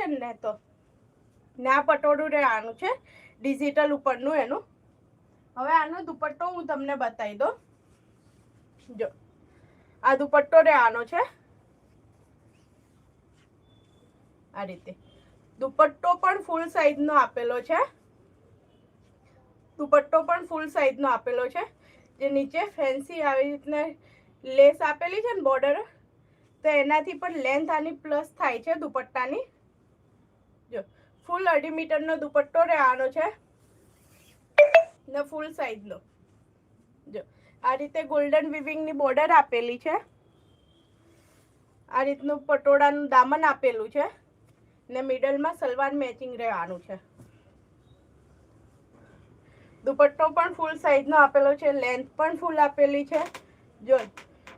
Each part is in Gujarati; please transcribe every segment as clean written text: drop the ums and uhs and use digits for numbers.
ને તો ને આ પટોળું રહેવાનું છે ડિજિટલ ઉપરનું એનું. હવે આનો દુપટ્ટો હું તમને બતાવી દઉં. જો આ દુપટ્ટો રહેવાનો છે આ રીતે. દુપટ્ટો પણ ફૂલ સાઈઝનો આપેલો છે. દુપટ્ટો પણ ફૂલ સાઈઝનો આપેલો છે. જે નીચે ફેન્સી આવી રીતના લેસ આપેલી છે ને બોર્ડર, તો એનાથી પણ લેન્થ આની પ્લસ થાય છે દુપટ્ટાની. જો ફૂલ 2.5 મીટરનો દુપટ્ટો રહેવાનો છે ને ફૂલ સાઈઝનો. જો આ રીતે ગોલ્ડન વિવિંગની બોર્ડર આપેલી છે. આ રીતનું પટોળાનું દામન આપેલું છે ને મિડલમાં સલવાર મેચિંગ રહેવાનું છે. દુપટ્ટો પણ ફૂલ સાઈઝનો આપેલો છે, લેન્થ પણ ફૂલ આપેલી છે. જો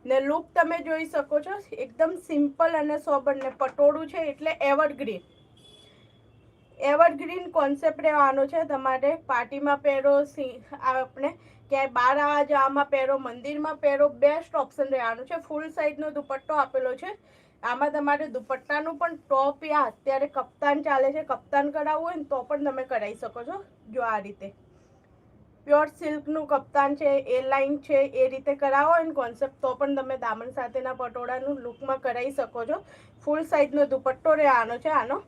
ને લુક તમે જોઈ શકો છો, એકદમ સિમ્પલ અને સોબર. ને પટોળું છે એટલે એવરગ્રીન. એવરગ્રીન કોન્સેપ્ટ રહેવાનો છે. તમારે પાર્ટીમાં પહેરો, આપણે ક્યાંય બહાર આવવા જવામાં પહેરો, મંદિરમાં પહેરો, બેસ્ટ ઓપ્શન રહેવાનું છે. ફૂલ સાઈઝનો દુપટ્ટો આપેલો છે. આમાં તમારે દુપટ્ટાનું પણ ટોપ યા અત્યારે કપ્તાન ચાલે છે, કપ્તાન કરાવવું હોય ને તો પણ તમે કરાવી શકો છો. જો આ રીતે પ્યોર સિલ્કનું કપ્તાન છે, એ લાઇન છે, એ રીતે કરાવો હોય ને કોન્સેપ્ટ તો પણ તમે દામન સાથેના પટોળાનું લુકમાં કરાવી શકો છો. ફૂલ સાઈઝનો દુપટ્ટો રહેવાનો છે આનો.